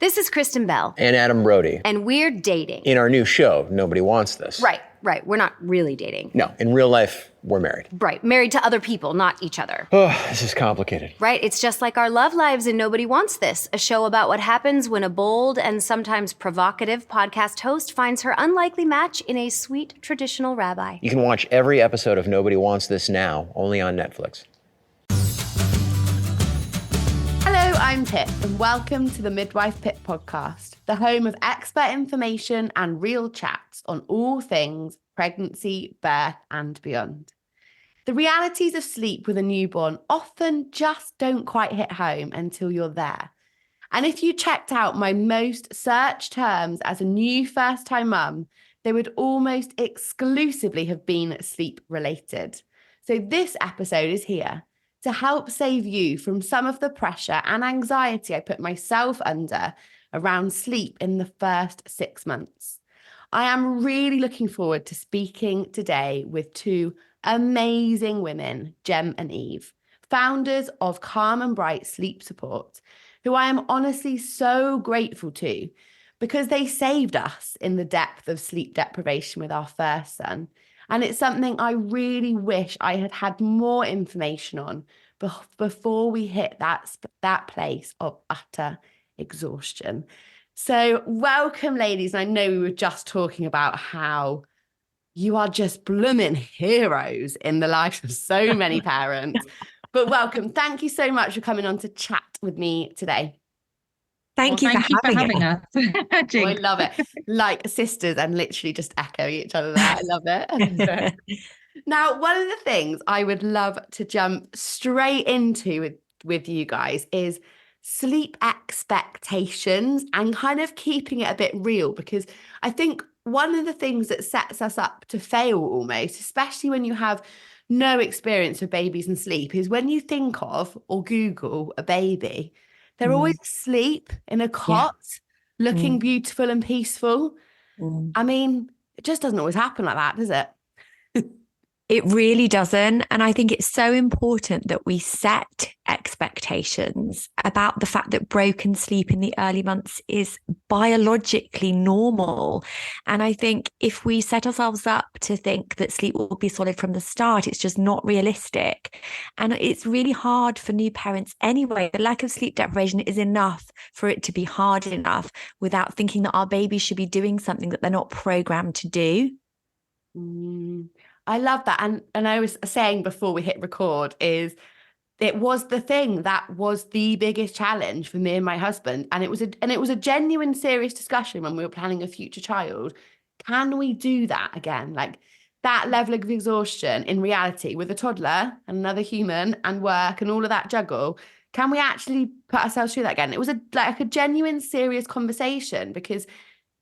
This is Kristen Bell. And Adam Brody. And we're dating. In our new show, Nobody Wants This. Right. We're not really dating. No, in real life, we're married. Right. Married to other people, not each other. Oh, this is complicated. Right. It's just like our love lives in Nobody Wants This, a show about what happens when a bold and sometimes provocative podcast host finds her unlikely match in a sweet traditional rabbi. You can watch every episode of Nobody Wants This now, only on Netflix. Hello, I'm Pip, and welcome to the Midwife Pip podcast, the home of expert information and real chats on all things pregnancy, birth, and beyond. The realities of sleep with a newborn often just don't quite hit home until you're there. And if you checked out my most searched terms as a new first-time mum, they would almost exclusively have been sleep-related. So this episode is here to help save you from some of the pressure and anxiety I put myself under around sleep in the first 6 months. I am really looking forward to speaking today with two amazing women, Jem and Eve, founders of Calm and Bright Sleep Support, who I am honestly so grateful to because they saved us in the depth of sleep deprivation with our first son. And it's something I really wish I had had more information on before we hit that place of utter exhaustion. So welcome, ladies. And I know we were just talking about how you are just blooming heroes in the lives of so many parents. But welcome. Thank you so much for coming on to chat with me today. Thank you for having us. Oh, I love it. Like sisters and literally just echo each other there. I love it. Now, one of the things I would love to jump straight into with you guys is sleep expectations and kind of keeping it a bit real, because I think one of the things that sets us up to fail almost, especially when you have no experience with babies and sleep, is when you think of or Google a baby, they're always asleep in a cot, looking beautiful and peaceful. I mean, it just doesn't always happen like that, does it? It really doesn't. And I think it's so important that we set expectations about the fact that broken sleep in the early months is biologically normal. And I think if we set ourselves up to think that sleep will be solid from the start, it's just not realistic. And it's really hard for new parents anyway. The lack of sleep deprivation is enough for it to be hard enough without thinking that our baby should be doing something that they're not programmed to do. I love that. And I was saying before we hit record is it was the thing that was the biggest challenge for me and my husband. And it was a genuine, serious discussion when we were planning a future child. Can we do that again? Like that level of exhaustion in reality with a toddler and another human and work and all of that juggle. Can we actually put ourselves through that again? It was a genuine, serious conversation because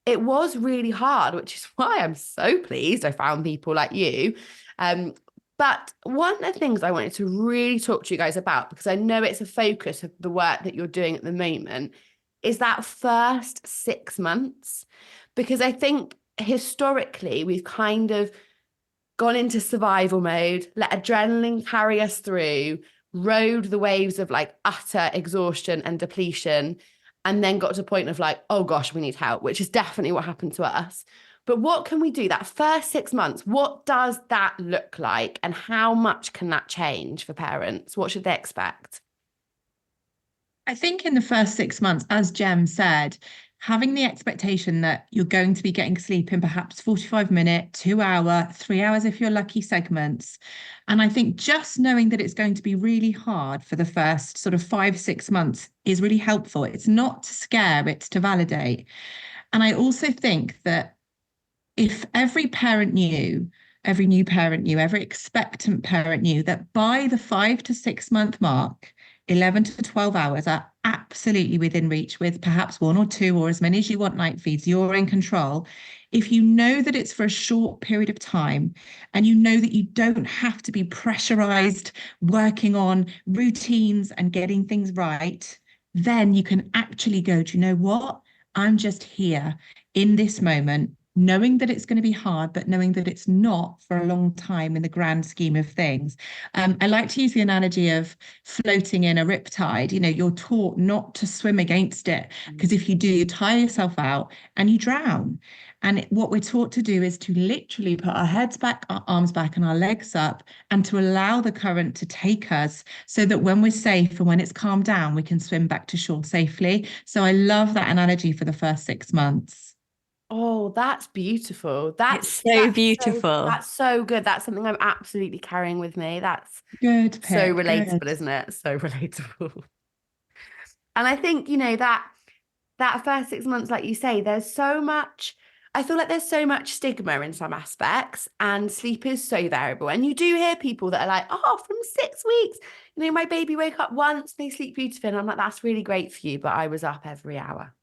it was really hard, which is why I'm so pleased I found people like you. But one of the things I wanted to really talk to you guys about, because I know it's a focus of the work that you're doing at the moment, is that first 6 months. Because I think historically we've kind of gone into survival mode, let adrenaline carry us through, rode the waves of like utter exhaustion and depletion, and then got to a point of like, oh gosh, we need help, which is definitely what happened to us. But what can we do that first 6 months? What does that look like? And how much can that change for parents? What should they expect? I think in the first 6 months, as Jem said, having the expectation that you're going to be getting sleep in perhaps 45-minute, 2 hour, 3 hours if you're lucky segments. And I think just knowing that it's going to be really hard for the first sort of 5-6 months is really helpful. It's not to scare, it's to validate. And I also think that if every parent knew, every new parent knew, every expectant parent knew that by the 5 to 6 month mark, 11 to 12 hours are absolutely within reach with perhaps 1 or 2 or as many as you want night feeds, you're in control. If you know that it's for a short period of time and you know that you don't have to be pressurized working on routines and getting things right, then you can actually go, do you know what? I'm just here in this moment knowing that it's going to be hard, but knowing that it's not for a long time in the grand scheme of things. I like to use the analogy of floating in a riptide. You know, you're taught not to swim against it, because if you do, you tire yourself out and you drown. And what we're taught to do is to literally put our heads back, our arms back, and our legs up, and to allow the current to take us, so that when we're safe and when it's calmed down, we can swim back to shore safely. So I love that analogy for the first 6 months. Oh, that's beautiful. It's so beautiful. That's so good. That's something I'm absolutely carrying with me. That's Good, so Pip, relatable, good. isn't it? So relatable. And I think, that first 6 months, like you say, I feel like there's so much stigma in some aspects, and sleep is so variable. And you do hear people that are like, oh, from 6 weeks, my baby woke up once, they sleep beautifully. And I'm like, that's really great for you. But I was up every hour.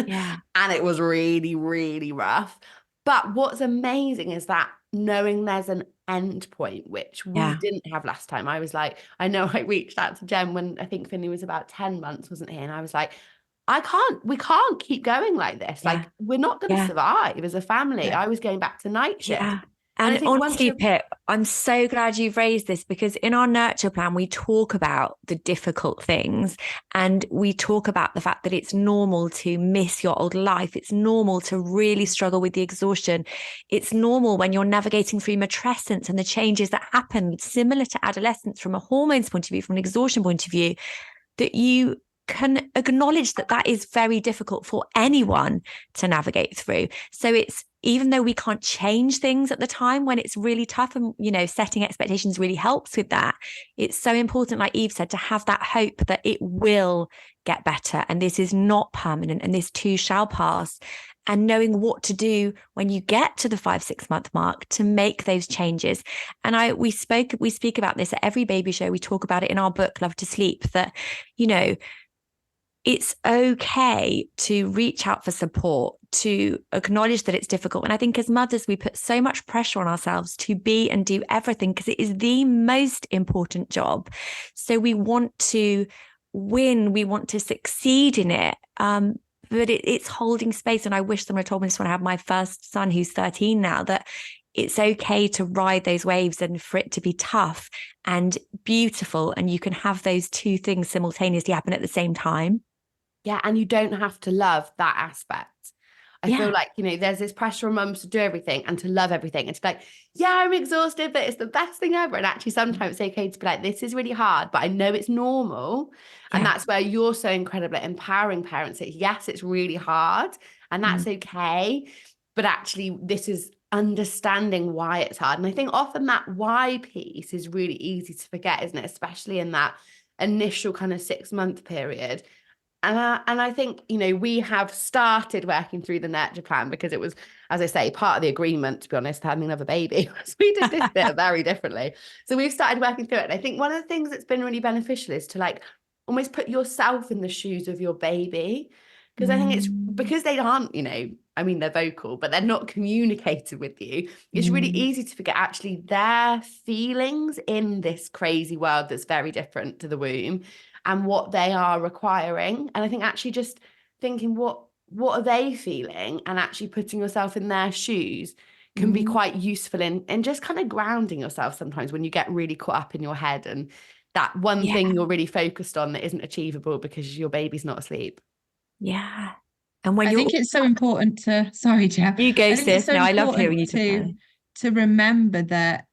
Yeah. And it was really, really rough. But what's amazing is that knowing there's an end point, which we didn't have last time. I was like, I know I reached out to Jem when I think Finley was about 10 months, wasn't he? And I was like, we can't keep going like this. Yeah. Like, we're not going to survive as a family. Yeah. I was going back to night shift. Yeah. And I And think honestly, Pip, I'm so glad you've raised this, because in our nurture plan, we talk about the difficult things, and we talk about the fact that it's normal to miss your old life. It's normal to really struggle with the exhaustion. It's normal when you're navigating through matrescence and the changes that happen, similar to adolescence from a hormones point of view, from an exhaustion point of view, that you can acknowledge that that is very difficult for anyone to navigate through. So it's, even though we can't change things at the time when it's really tough, and setting expectations really helps with that, it's so important, like Eve said, to have that hope that it will get better, and this is not permanent, and this too shall pass. And knowing what to do when you get to the 5-6 month mark to make those changes. And we speak about this at every baby show. We talk about it in our book, Love to Sleep, that, it's okay to reach out for support, to acknowledge that it's difficult. And I think as mothers, we put so much pressure on ourselves to be and do everything, because it is the most important job. So we want to win, we want to succeed in it. But it's holding space. And I wish someone had told me this when I had my first son, who's 13 now, that it's okay to ride those waves and for it to be tough and beautiful. And you can have those two things simultaneously happen at the same time. Yeah, and you don't have to love that aspect. I feel like, there's this pressure on mums to do everything and to love everything and to be like, yeah, I'm exhausted, but it's the best thing ever. And actually, sometimes it's okay to be like, this is really hard, but I know it's normal. And that's where you're so incredible at empowering parents that, yes, it's really hard and that's okay. But actually, this is understanding why it's hard. And I think often that why piece is really easy to forget, isn't it? Especially in that initial kind of 6 month period. And I think, we have started working through the nurture plan because it was, as I say, part of the agreement, to be honest, having another baby. So we did this bit very differently. So we've started working through it. And I think one of the things that's been really beneficial is to almost put yourself in the shoes of your baby. Because I think it's because they aren't, they're vocal, but they're not communicated with you. It's really easy to forget actually their feelings in this crazy world that's very different to the womb, and what they are requiring. And I think actually just thinking what are they feeling, and actually putting yourself in their shoes can be quite useful in just kind of grounding yourself sometimes when you get really caught up in your head and that one thing you're really focused on that isn't achievable because your baby's not asleep. Yeah. And when I think it's so important to, sorry, Jem. You go, sis. So no, I love hearing you to remember that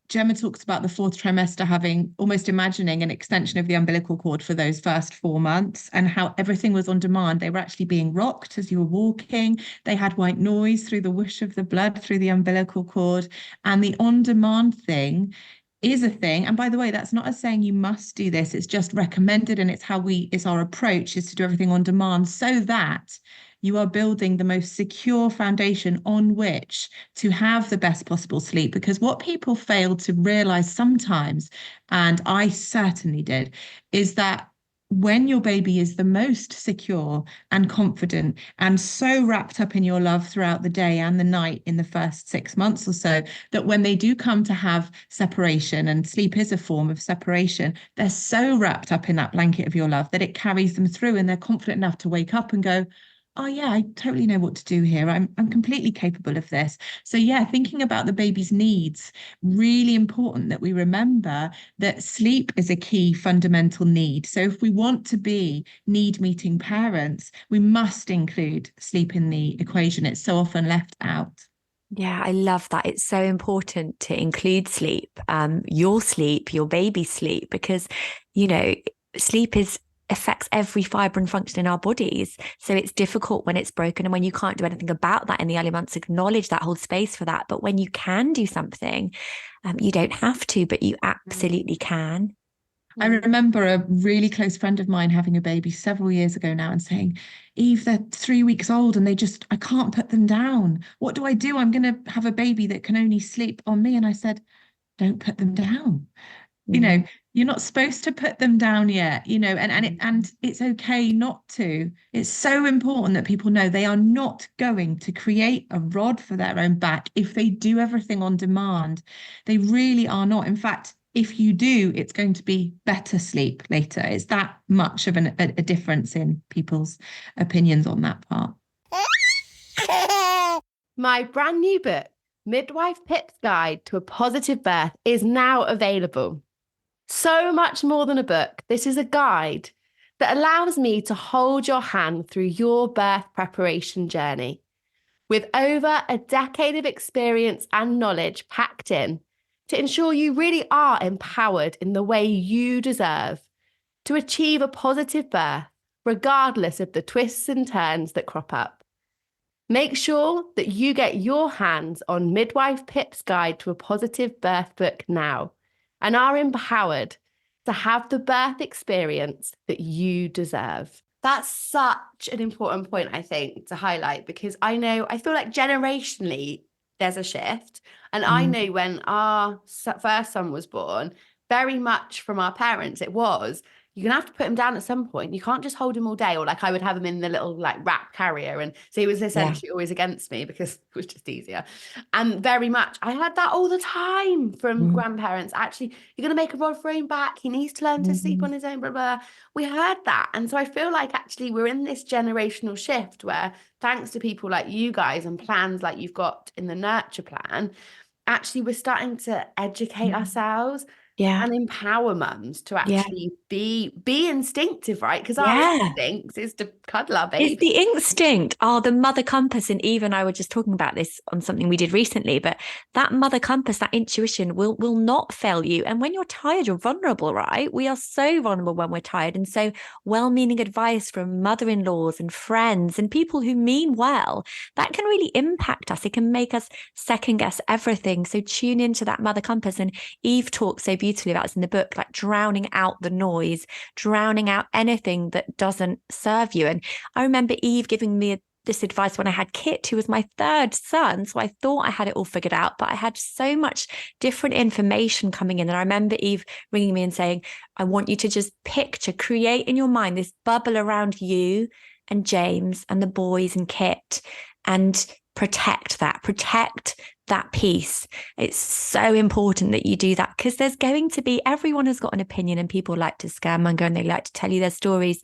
Gemma talks about the 4th trimester having, almost imagining an extension of the umbilical cord for those first 4 months, and how everything was on demand. They were actually being rocked as you were walking. They had white noise through the whoosh of the blood through the umbilical cord. And the on-demand thing is a thing. And by the way, that's not us saying you must do this. It's just recommended, and it's our approach is to do everything on demand, so that you are building the most secure foundation on which to have the best possible sleep. Because what people fail to realize sometimes, and I certainly did, is that when your baby is the most secure and confident and so wrapped up in your love throughout the day and the night in the first 6 months or so, that when they do come to have separation, and sleep is a form of separation, they're so wrapped up in that blanket of your love that it carries them through, and they're confident enough to wake up and go, oh yeah, I totally know what to do here. I'm completely capable of this. So yeah, thinking about the baby's needs, really important that we remember that sleep is a key fundamental need. So if we want to be need meeting parents, we must include sleep in the equation. It's so often left out. Yeah, I love that. It's so important to include sleep, your baby's sleep, because, you know, sleep affects every fiber and function in our bodies. So it's difficult when it's broken and when you can't do anything about that in the early months. Acknowledge that, hold space for that. But when you can do something, you don't have to, but you absolutely can. I remember a really close friend of mine having a baby several years ago now and saying, Eve, they're 3 weeks old and I can't put them down. What do I do? I'm going to have a baby that can only sleep on me. And I said, don't put them down. You're not supposed to put them down yet, and it's okay not to. It's so important that people know they are not going to create a rod for their own back if they do everything on demand. They really are not. In fact, if you do, it's going to be better sleep later. It's that much of a difference in people's opinions on that part. My brand new book, Midwife Pip's Guide to a Positive Birth, is now available. So much more than a book, this is a guide that allows me to hold your hand through your birth preparation journey. With over a decade of experience and knowledge packed in, to ensure you really are empowered in the way you deserve to achieve a positive birth, regardless of the twists and turns that crop up. Make sure that you get your hands on Midwife Pip's Guide to a Positive Birth book now and are empowered to have the birth experience that you deserve. That's such an important point, I think, to highlight, because I feel like generationally, there's a shift. And I know when our first son was born, very much from our parents, it was, you're going to have to put him down at some point. You can't just hold him all day. Or like I would have him in the little like wrap carrier. And so he was essentially always against me because it was just easier. And very much, I had that all the time from grandparents. Actually, you're going to make a rod for his own back. He needs to learn to sleep on his own, blah, blah. We heard that. And so I feel like actually we're in this generational shift where thanks to people like you guys and plans like you've got in the nurture plan, actually we're starting to educate ourselves and empower mums to actually be instinctive, right? Because our instincts is to cuddle our baby. It's the instinct. Oh, the mother compass. And Eve and I were just talking about this on something we did recently, but that mother compass, that intuition will not fail you. And when you're tired, you're vulnerable, right? We are so vulnerable when we're tired. And so well-meaning advice from mother-in-laws and friends and people who mean well, that can really impact us. It can make us second guess everything. So tune into that mother compass. And Eve talks so beautifully about this in the book, like drowning out the noise, drowning out anything that doesn't serve you. And I remember Eve giving me this advice when I had Kit, who was my third son. So I thought I had it all figured out, but I had so much different information coming in. And I remember Eve ringing me and saying, I want you to just create in your mind this bubble around you and James and the boys and Kit, and protect that piece. It's so important that you do that, because there's going to be, everyone has got an opinion and people like to scaremonger and they like to tell you their stories.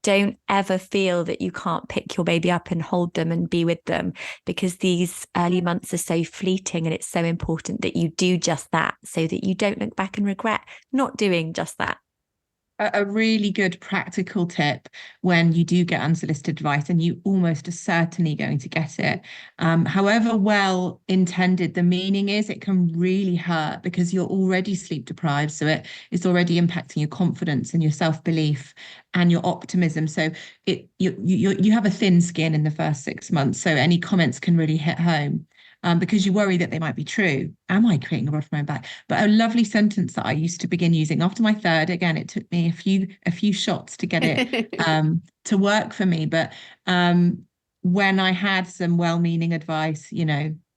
Don't ever feel that you can't pick your baby up and hold them and be with them, because these early months are so fleeting, and it's so important that you do just that so that you don't look back and regret not doing just that. A really good practical tip when you do get unsolicited advice, and you almost are certainly going to get it. However well intended the meaning is, it can really hurt because you're already sleep deprived. So it's already impacting your confidence and your self-belief and your optimism. So you have a thin skin in the first 6 months. So any comments can really hit home. Because you worry that they might be true. Am I creating a rod for my own back? But a lovely sentence that I used to begin using after my third, again, it took me a few shots to get it to work for me. But when I had some well-meaning advice,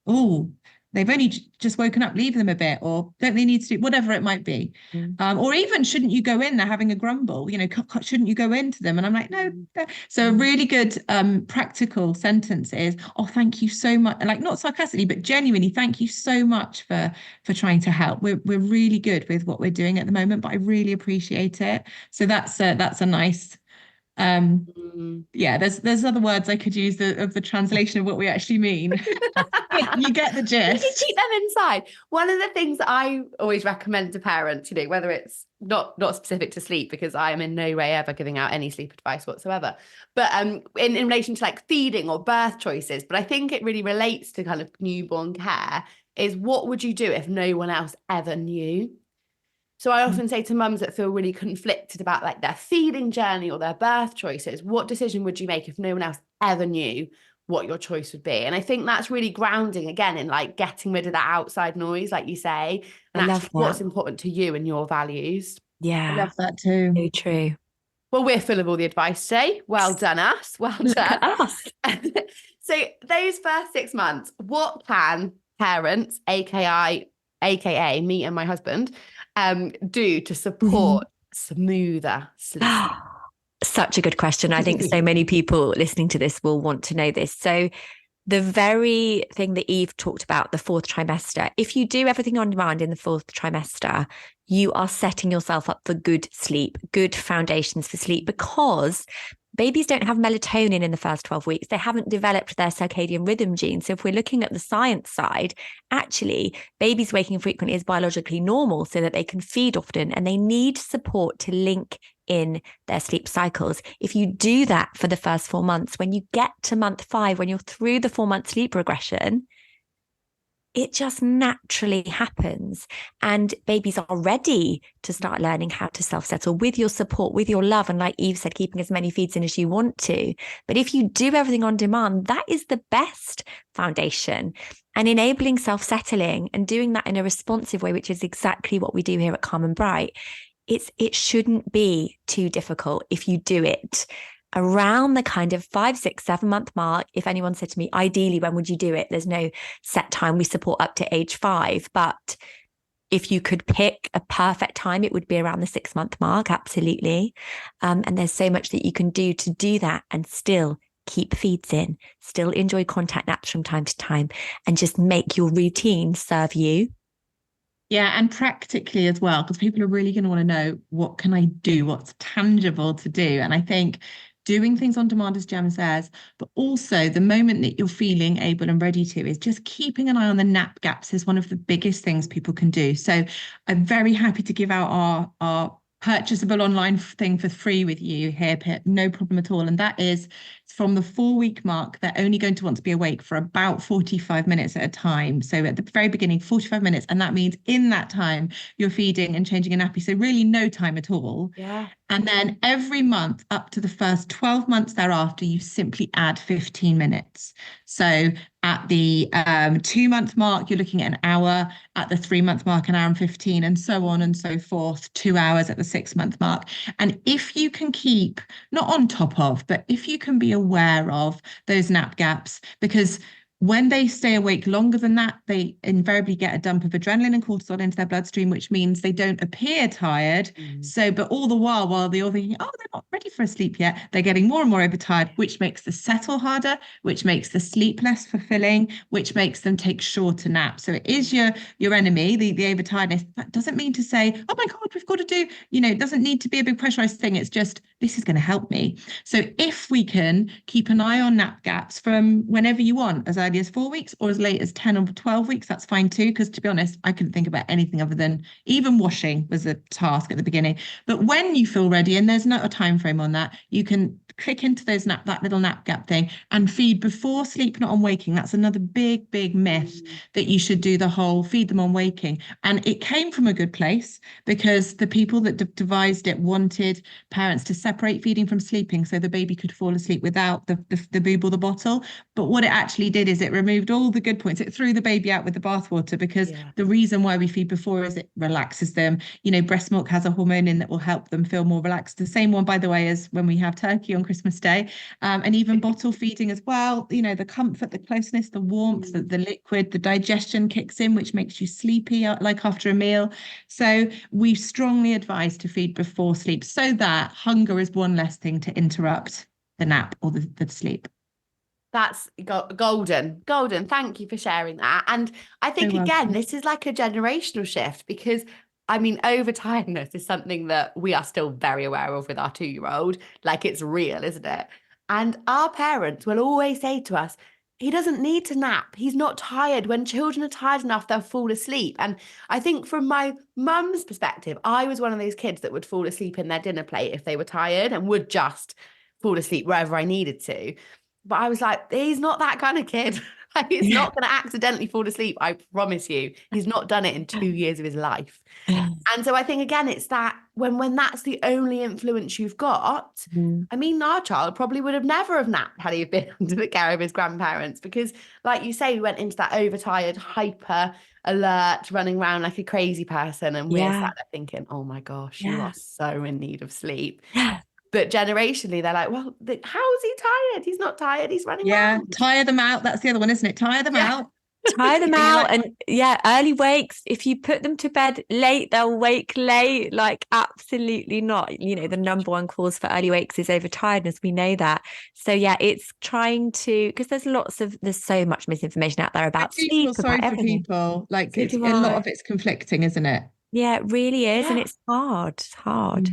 oh, they've only just woken up, leave them a bit, or don't they need to do whatever it might be? Or even, shouldn't you go in? They're having a grumble, shouldn't you go into them? And I'm like, no. So a really good practical sentence is, oh, thank you so much. Like, not sarcastically, but genuinely, thank you so much for trying to help. We're really good with what we're doing at the moment, but I really appreciate it. So that's a nice Yeah, there's other words I could use of the translation of what we actually mean. You get the You gist. can keep them inside. One of the things that I always recommend to parents, whether it's not specific to sleep, because I am in no way ever giving out any sleep advice whatsoever, but in relation to like feeding or birth choices, but I think it really relates to kind of newborn care, is what would you do if no one else ever knew? So I often say to mums that feel really conflicted about like their feeding journey or their birth choices, what decision would you make if no one else ever knew what your choice would be? And I think that's really grounding again in like getting rid of that outside noise, like you say, and I actually love that. what's important to you and your values. I Yeah, love that too. so true. Well, we're full of all the advice today. Well done, us. Well Look done. at us. So those first 6 months, what can parents, aka me and my husband, do to support smoother sleep? Such a good question. I think so many people listening to this will want to know this. So the very thing that Eve talked about, the fourth trimester, if you do everything on demand in the fourth trimester, you are setting yourself up for good sleep, good foundations for sleep, because babies don't have melatonin in the first 12 weeks. They haven't developed their circadian rhythm gene. So if we're looking at the science side, actually, babies waking frequently is biologically normal so that they can feed often, and they need support to link in their sleep cycles. If you do that for the first 4 months, when you get to month 5, when you're through the 4-month sleep regression, it just naturally happens. And babies are ready to start learning how to self-settle with your support, with your love. And like Eve said, keeping as many feeds in as you want to. But if you do everything on demand, that is the best foundation. And enabling self-settling and doing that in a responsive way, which is exactly what we do here at Calm and Bright, it shouldn't be too difficult if you do it around the kind of 5, 6, 7 month mark. If anyone said to me, ideally, when would you do it? There's no set time. We support up to age 5. But if you could pick a perfect time, it would be around the 6 month mark. Absolutely. And there's so much that you can do to do that and still keep feeds in, still enjoy contact naps from time to time, and just make your routine serve you. Yeah, and practically as well, because people are really going to want to know, what can I do? What's tangible to do? And I think doing things on demand, as Jem says, but also the moment that you're feeling able and ready to, is just keeping an eye on the nap gaps is one of the biggest things people can do. So I'm very happy to give out our purchasable online thing for free with you here, Pip, no problem at all. And that is from the 4-week mark, they're only going to want to be awake for about 45 minutes at a time. So at the very beginning, 45 minutes. And that means in that time, you're feeding and changing a nappy. So really no time at all. Yeah. And then every month up to the first 12 months thereafter, you simply add 15 minutes. So at the 2-month mark, you're looking at an hour. At the 3-month mark, an hour and 15, and so on and so forth, 2 hours at the 6-month mark. And if you can keep, not on top of, but if you can be aware of those nap gaps, because when they stay awake longer than that, they invariably get a dump of adrenaline and cortisol into their bloodstream, which means they don't appear tired. So, but all the while they're all thinking, oh, they're not ready for a sleep yet, they're getting more and more overtired, which makes the settle harder, which makes the sleep less fulfilling, which makes them take shorter naps. So it is your enemy, the overtiredness. That doesn't mean to say, oh my God, we've got to do, it doesn't need to be a big pressurized thing. It's just, this is going to help me. So if we can keep an eye on nap gaps from whenever you want, as early as 4 weeks or as late as 10 or 12 weeks, that's fine too. Because to be honest, I couldn't think about anything other than even washing was a task at the beginning. But when you feel ready, and there's not a time frame on that, you can click into that little nap gap thing and feed before sleep, not on waking. That's another big myth, that you should do the whole feed them on waking. And it came from a good place, because the people that devised it wanted parents to separate feeding from sleeping so the baby could fall asleep without the boob or the bottle. But what it actually did is it removed all the good points. It threw the baby out with the bathwater, because the reason why we feed before is it relaxes them. Breast milk has a hormone in that will help them feel more relaxed. The same one, by the way, as when we have turkey on Christmas Day, and even bottle feeding as well. The comfort, the closeness, the warmth, the liquid, the digestion kicks in, which makes you sleepy, like after a meal. So we strongly advise to feed before sleep, so that hunger is one less thing to interrupt the nap or the sleep. That's golden. Thank you for sharing that. And I think, again, this is like a generational shift, because I mean, overtiredness is something that we are still very aware of with our 2-year-old. Like, it's real, isn't it? And our parents will always say to us, he doesn't need to nap. He's not tired. When children are tired enough, they'll fall asleep. And I think from my mum's perspective, I was one of those kids that would fall asleep in their dinner plate if they were tired and would just fall asleep wherever I needed to. But I was like, he's not that kind of kid. Like, he's not going to accidentally fall asleep. I promise you. He's not done it in 2 years of his life. And so I think, again, it's that when that's the only influence you've got, I mean, our child probably would have never have napped had he been under the care of his grandparents, because like you say, we went into that overtired, hyper alert, running around like a crazy person. And we're sat there thinking, oh my gosh, you are so in need of sleep. But generationally, they're like, well, how is he tired? He's not tired. He's running around. Tire them out. That's the other one, isn't it? Tire them out. Tire them out. And early wakes. If you put them to bed late, they'll wake late. Like, absolutely not. You know, the number one cause for early wakes is overtiredness. We know that. So it's trying to, because there's so much misinformation out there about sleep. I feel sorry for people. Like, a lot of it's conflicting, isn't it? Yeah, it really is. And it's hard. It's hard.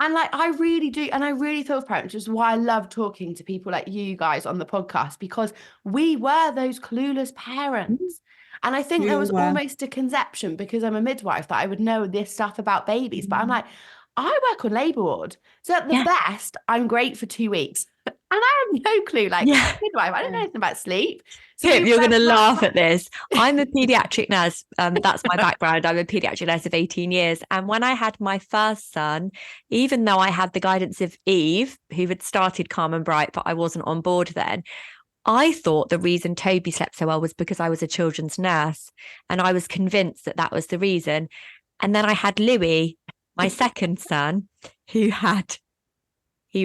And like, I really do. And I really feel for parents, which is why I love talking to people like you guys on the podcast, because we were those clueless parents. And I think there was almost a conception, because I'm a midwife, that I would know this stuff about babies. But I'm like, I work on labour ward. So at the best, I'm great for 2 weeks. And I have no clue, like, midwife, I don't know anything about sleep. So Pip, you're going to laugh at this. I'm a paediatric nurse. That's my background. I'm a paediatric nurse of 18 years. And when I had my first son, even though I had the guidance of Eve, who had started Calm and Bright, but I wasn't on board then, I thought the reason Toby slept so well was because I was a children's nurse. And I was convinced that that was the reason. And then I had Louis, my second son, he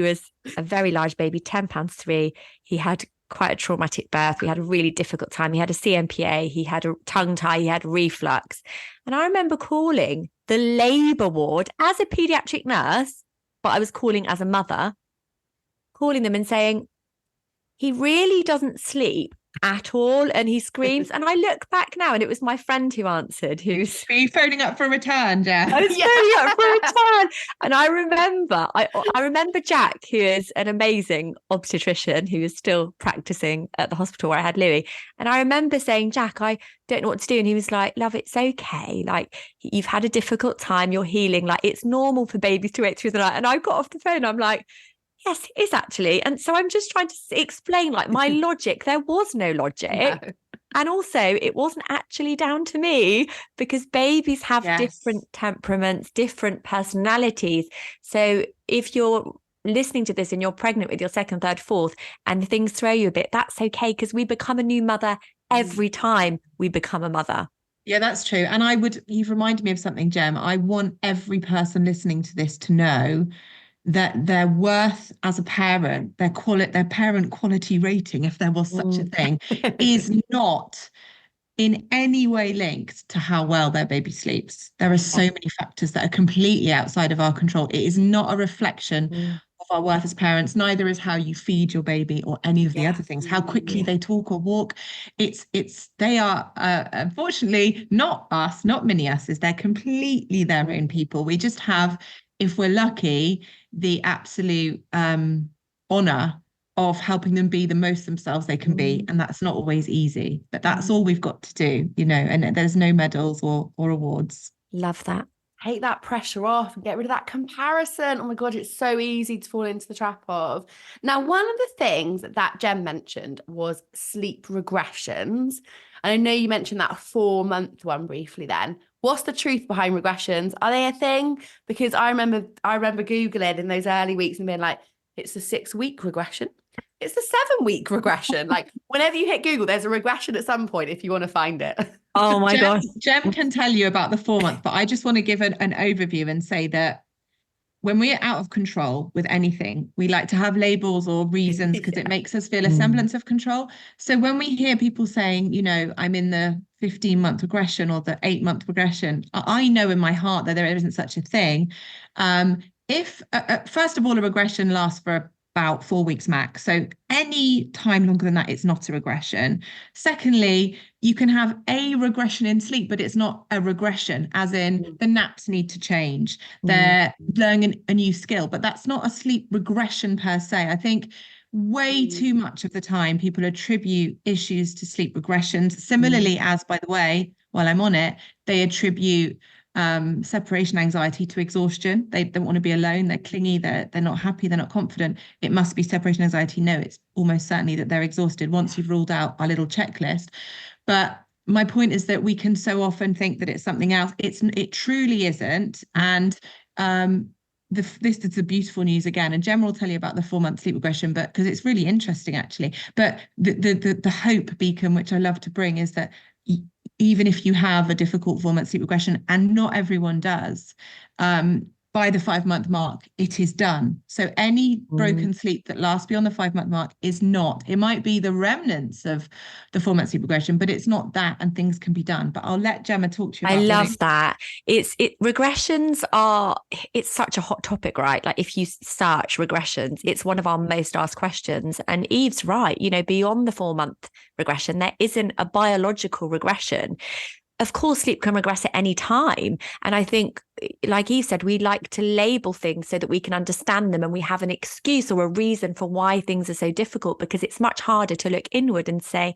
was a very large baby, 10 pounds 3. He had quite a traumatic birth. We had a really difficult time. He had a CMPA, he had a tongue tie, he had reflux. And I remember calling the labour ward as a paediatric nurse, but I was calling as a mother, calling them and saying, he really doesn't sleep at all, and he screams. And I look back now, and it was my friend who answered. Were you phoning up for a return, Jack? I was phoning up for a return. And I remember Jack, who is an amazing obstetrician, who is still practicing at the hospital where I had Louis. And I remember saying, Jack, I don't know what to do. And he was like, love, it's okay. Like, you've had a difficult time, you're healing. Like, it's normal for babies to wake through the night. And I got off the phone, I'm like, yes, it is actually. And so I'm just trying to explain, like, my logic. There was no logic. No. And also, it wasn't actually down to me, because babies have different temperaments, different personalities. So if you're listening to this and you're pregnant with your second, third, fourth, and things throw you a bit, that's okay, because we become a new mother every time we become a mother. Yeah, that's true. And you've reminded me of something, Jem. I want every person listening to this to know that their worth as a parent, their parent quality rating, if there was such a thing, is not in any way linked to how well their baby sleeps. There are so many factors that are completely outside of our control. It is not a reflection of our worth as parents. Neither is how you feed your baby or any of the other things, how quickly they talk or walk. They are unfortunately not us, not mini us's. They're completely their own people. We just have, if we're lucky, the absolute honor of helping them be the most themselves they can be. And that's not always easy, but that's all we've got to do, and there's no medals or awards. Love that. Take that pressure off and get rid of that comparison. Oh my God, it's so easy to fall into the trap of. Now, one of the things that Jem mentioned was sleep regressions. And I know you mentioned that 4-month one briefly then. What's the truth behind regressions? Are they a thing? Because I remember Googling in those early weeks and being like, it's a 6-week regression. It's a 7-week regression. Like, whenever you hit Google, there's a regression at some point if you want to find it. Oh my gosh. Jem can tell you about the 4-month, but I just want to give an overview and say that when we're out of control with anything, we like to have labels or reasons because it makes us feel a semblance of control. So when we hear people saying, I'm in the 15-month regression or the 8-month regression, I know in my heart that there isn't such a thing. If first of all, a regression lasts for about 4 weeks max. So any time longer than that, it's not a regression. Secondly, you can have a regression in sleep, but it's not a regression, as in the naps need to change. They're learning a new skill, but that's not a sleep regression per se. I think way too much of the time people attribute issues to sleep regressions. Similarly, as by the way, while I'm on it, they attribute separation anxiety to exhaustion. They don't want to be alone. They're clingy. They're not happy. They're not confident. It must be separation anxiety. No, it's almost certainly that they're exhausted once you've ruled out our little checklist. But my point is that we can so often think that it's something else. It truly isn't. And this is the beautiful news again. And Jem will tell you about the 4-month sleep regression, but because it's really interesting actually. But the hope beacon, which I love to bring, is that even if you have a difficult 4-month sleep regression, and not everyone does, by the 5-month mark, it is done. So any broken sleep that lasts beyond the 5-month mark is not. It might be the remnants of the 4-month sleep regression, but it's not that, and things can be done. But I'll let Gemma talk to you about I love that. Regressions are, it's such a hot topic, right? Like if you search regressions, it's one of our most asked questions. And Eve's right, beyond the 4-month regression, there isn't a biological regression. Of course, sleep can regress at any time. And I think, like Eve said, we like to label things so that we can understand them and we have an excuse or a reason for why things are so difficult, because it's much harder to look inward and say,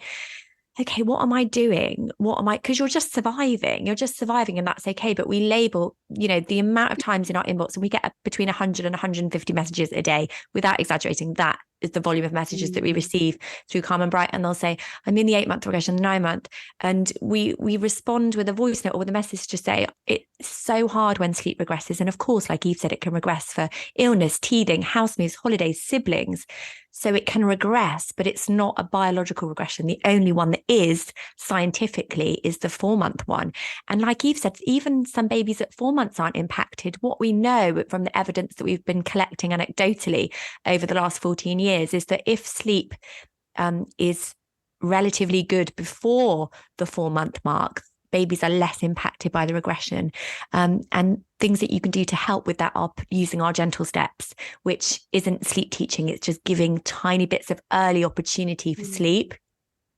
okay, what am I doing? Because you're just surviving, and that's okay. But we label, the amount of times in our inbox, and we get between 100 and 150 messages a day, without exaggerating. That is the volume of messages that we receive through Calm and Bright. And they'll say, I'm in the 8-month regression, 9-month. And we respond with a voice note or with a message to say, it's so hard when sleep regresses. And of course, like Eve said, it can regress for illness, teething, house moves, holidays, siblings. So it can regress, but it's not a biological regression. The only one that is scientifically is the 4-month one. And like Eve said, even some babies at 4 months aren't impacted. What we know from the evidence that we've been collecting anecdotally over the last 14 years is that if sleep is relatively good before the 4-month mark, babies are less impacted by the regression. And things that you can do to help with that are using our gentle steps, which isn't sleep teaching. It's just giving tiny bits of early opportunity for sleep.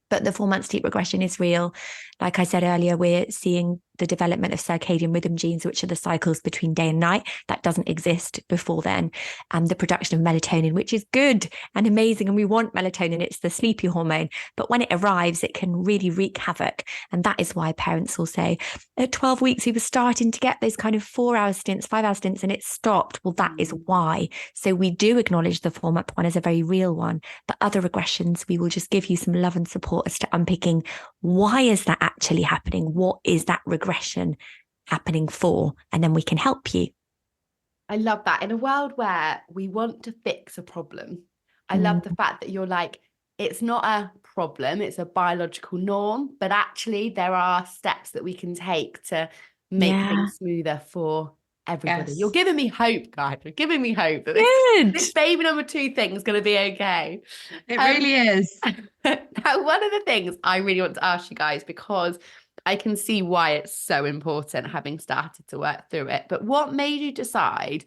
But the 4-month sleep regression is real. Like I said earlier, we're seeing the development of circadian rhythm genes, which are the cycles between day and night. That doesn't exist before then. And the production of melatonin, which is good and amazing. And we want melatonin. It's the sleepy hormone. But when it arrives, it can really wreak havoc. And that is why parents will say, at 12 weeks, we were starting to get those kind of 4-hour stints, 5-hour stints, and it stopped. Well, that is why. So we do acknowledge the 4-month one as a very real one. But other regressions, we will just give you some love and support as to unpicking, why is that actually happening? What is that regression happening for? And then we can help you. I love that. In a world where we want to fix a problem, I love the fact that you're like, it's not a problem, it's a biological norm, but actually there are steps that we can take to make things smoother for everybody. Yes. You're giving me hope, guys. You're giving me hope that this baby number 2 thing is going to be okay. It really is. Now, one of the things I really want to ask you guys, because I can see why it's so important having started to work through it, but what made you decide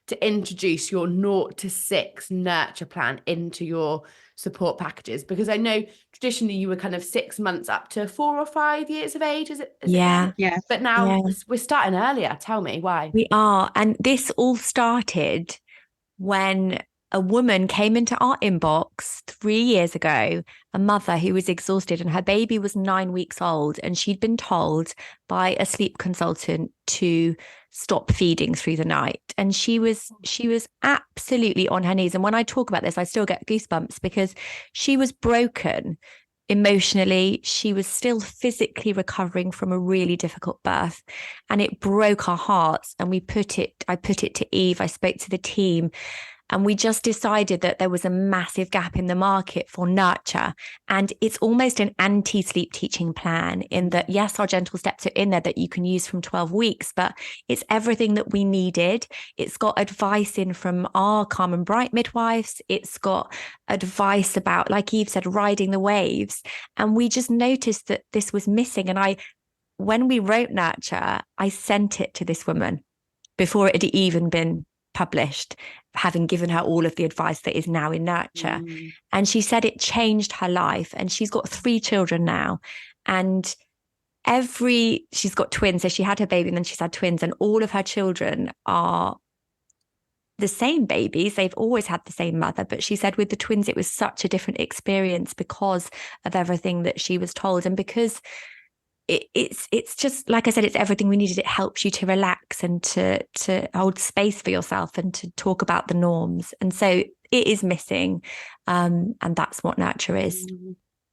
to introduce your 0 to 6 nurture plan into your support packages? Because I know traditionally you were kind of 6 months up to 4 or 5 years of age, is it? Yeah. But now we're starting earlier. Tell me why. We are. And this all started when a woman came into our inbox 3 years ago, a mother who was exhausted, and her baby was 9 weeks old, and she'd been told by a sleep consultant to stop feeding through the night. And she was absolutely on her knees. And when I talk about this, I still get goosebumps, because she was broken emotionally. She was still physically recovering from a really difficult birth, and it broke our hearts. And I put it to Eve. I spoke to the team, and we just decided that there was a massive gap in the market for nurture. And it's almost an anti-sleep teaching plan, in that, yes, our gentle steps are in there that you can use from 12 weeks, but it's everything that we needed. It's got advice in from our Calm and Bright midwives. It's got advice about, like Eve said, riding the waves. And we just noticed that this was missing. And when we wrote nurture, I sent it to this woman before it had even been published, having given her all of the advice that is now in Nurture. And she said it changed her life. And she's got 3 children now. And she's got twins. So she had her baby and then she's had twins, and all of her children are the same babies. They've always had the same mother. But she said with the twins, it was such a different experience because of everything that she was told. And because it's just, like I said, it's everything we needed. It helps you to relax and to hold space for yourself and to talk about the norms. And so it is missing. And that's what Nurture is.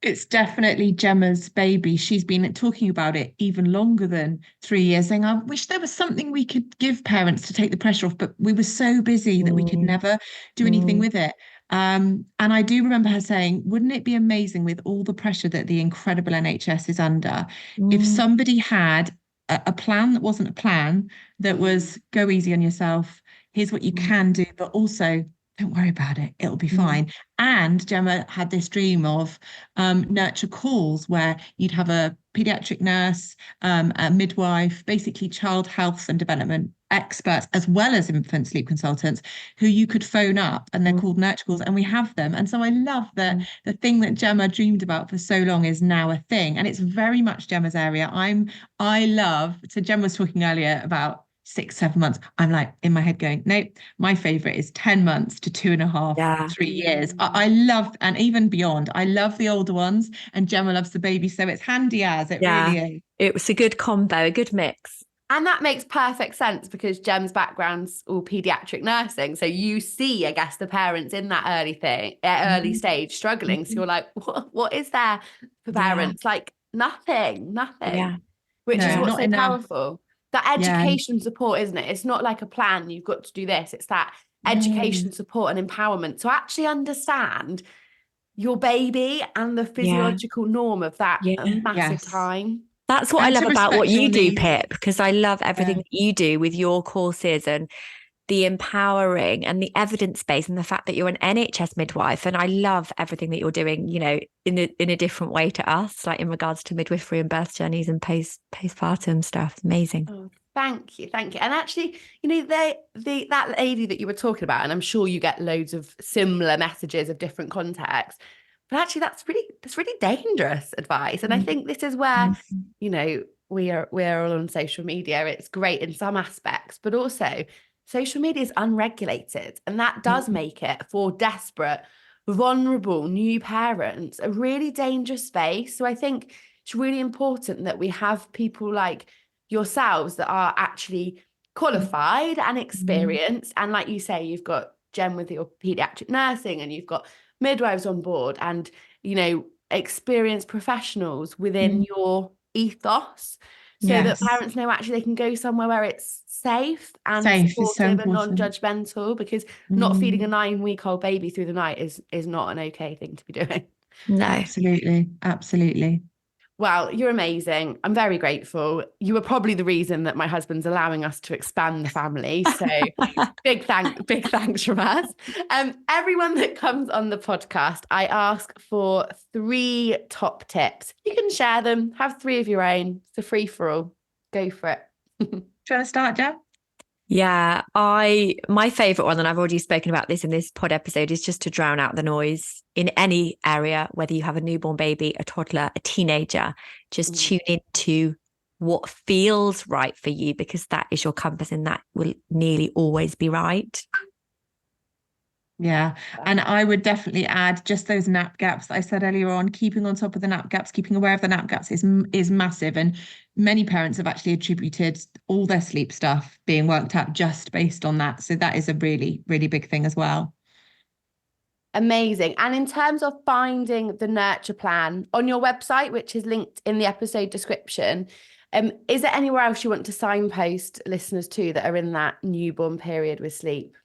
It's definitely Gemma's baby. She's been talking about it even longer than 3 years, saying, I wish there was something we could give parents to take the pressure off, but we were so busy that we could never do anything with it. And I do remember her saying, wouldn't it be amazing with all the pressure that the incredible NHS is under, if somebody had a plan that wasn't a plan, that was go easy on yourself, here's what you can do, but also don't worry about it, it'll be fine. And Gemma had this dream of Nurture calls where you'd have a paediatric nurse, a midwife, basically child health and development experts, as well as infant sleep consultants, who you could phone up, and they're called Nurture calls, and we have them. And so I love that the thing that Gemma dreamed about for so long is now a thing, and it's very much Gemma's area. So Gemma was talking earlier about 6-7 months. I'm like in my head going, no, my favorite is 10 months to 2.5, 3 years. I love, and even beyond, I love the older ones, and Gemma loves the baby. So it's handy as it really is. It was a good combo, a good mix. And that makes perfect sense because Gem's background's all paediatric nursing. So you see, I guess, the parents in that early stage struggling. So you're like, what is there for parents? Like nothing. Yeah. Which is what's so powerful. That education support, isn't it? It's not like a plan, you've got to do this. It's that education support and empowerment. So actually understand your baby and the physiological norm of that massive time. That's what I love about what you do, Pip, because I love everything that you do with your courses and the empowering and the evidence base and the fact that you're an NHS midwife. And I love everything that you're doing, you know, in a different way to us, like in regards to midwifery and birth journeys and postpartum stuff. Amazing. Oh, thank you. And actually, you know, that lady that you were talking about, and I'm sure you get loads of similar messages of different contexts. But actually, that's really dangerous advice. And I think this is where, you know, we're all on social media. It's great in some aspects, but also social media is unregulated. And that does make it for desperate, vulnerable new parents a really dangerous space. So I think it's really important that we have people like yourselves that are actually qualified and experienced. And like you say, you've got Gem with your paediatric nursing, and you've got midwives on board, and, you know, experienced professionals within your ethos, so that parents know actually they can go somewhere where it's safe and supportive and non-judgmental, because not feeding a 9-week-old baby through the night is not an okay thing to be doing. No, absolutely. Well, you're amazing. I'm very grateful. You were probably the reason that my husband's allowing us to expand the family. So big thanks from us. Everyone that comes on the podcast, I ask for 3 top tips. You can share them, have 3 of your own. It's a free for all. Go for it. Do you want to start, Jen? Yeah, my favorite one, and I've already spoken about this in this pod episode, is just to drown out the noise in any area, whether you have a newborn baby, a toddler, a teenager. Just tune into what feels right for you, because that is your compass and that will nearly always be right. Yeah. And I would definitely add just those nap gaps that I said earlier on. Keeping on top of the nap gaps, keeping aware of the nap gaps is massive. And many parents have actually attributed all their sleep stuff being worked out just based on that. So that is a really, really big thing as well. Amazing. And in terms of finding the Nurture plan on your website, which is linked in the episode description, is there anywhere else you want to signpost listeners to that are in that newborn period with sleep?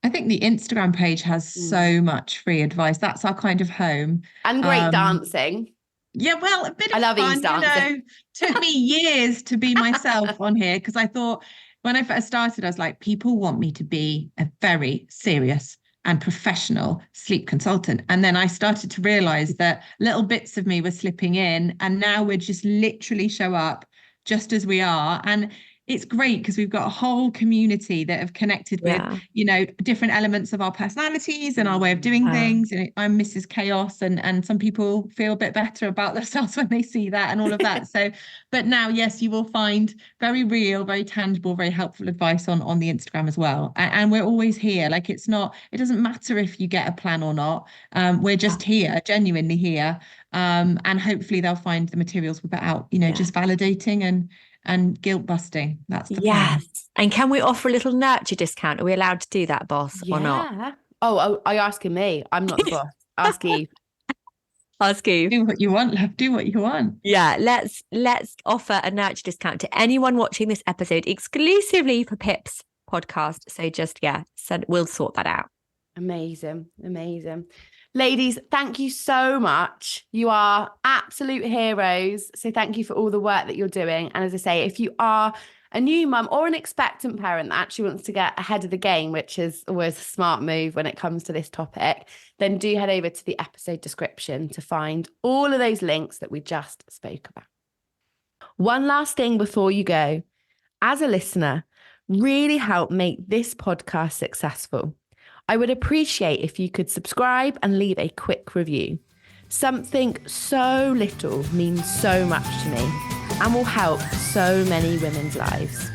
I think the Instagram page has so much free advice. That's our kind of home. And great dancing. Yeah, well, a bit of I love fun, Eve's dancing. Took me years to be myself on here, because I thought when I first started, I was like, people want me to be a very serious and professional sleep consultant. And then I started to realize that little bits of me were slipping in, and now we're just literally show up just as we are. And it's great because we've got a whole community that have connected with, different elements of our personalities and our way of doing things. And I'm Mrs. Chaos, and some people feel a bit better about themselves when they see that and all of that. So, but now, yes, you will find very real, very tangible, very helpful advice on the Instagram as well. And we're always here. Like, it doesn't matter if you get a plan or not. We're just here, genuinely here. And hopefully they'll find the materials we put out, just validating and guilt busting. That's the plan. And can we offer a little nurture discount? Are we allowed to do that, boss, or not? Oh, are you asking me? I'm not the boss. Ask Eve. Ask Eve. Do what you want, love. Do what you want. Yeah, let's offer a nurture discount to anyone watching this episode exclusively for Pip's podcast. So just, we'll sort that out. Amazing. Ladies, thank you so much. You are absolute heroes. So thank you for all the work that you're doing. And as I say, if you are a new mum or an expectant parent that actually wants to get ahead of the game, which is always a smart move when it comes to this topic, then do head over to the episode description to find all of those links that we just spoke about. One last thing before you go. As a listener, really help make this podcast successful. I would appreciate if you could subscribe and leave a quick review. Something so little means so much to me and will help so many women's lives.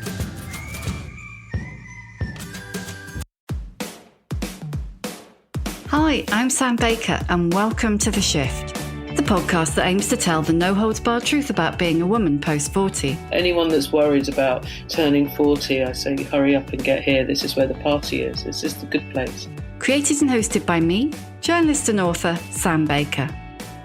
Hi, I'm Sam Baker and welcome to The Shift, the podcast that aims to tell the no-holds-barred truth about being a woman post-40. Anyone that's worried about turning 40, I say hurry up and get here. This is where the party is. This is the good place. Created and hosted by me, journalist and author Sam Baker.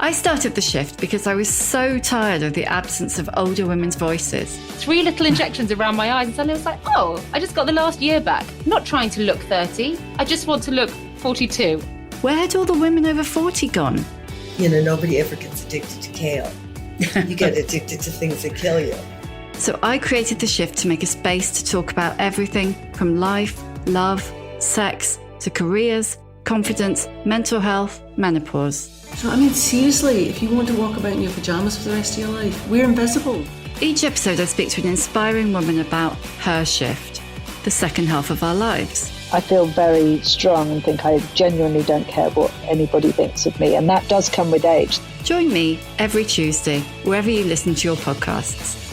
I started The Shift because I was so tired of the absence of older women's voices. 3 little injections around my eyes and suddenly I was like, oh, I just got the last year back. I'm not trying to look 30. I just want to look 42. Where had all the women over 40 gone? Nobody ever gets addicted to kale. You get addicted to things that kill you. So I created The Shift to make a space to talk about everything from life, love, sex, to careers, confidence, mental health, menopause. So, seriously, if you want to walk about in your pyjamas for the rest of your life, we're invisible. Each episode I speak to an inspiring woman about her shift, the second half of our lives. I feel very strong and think I genuinely don't care what anybody thinks of me. And that does come with age. Join me every Tuesday, wherever you listen to your podcasts.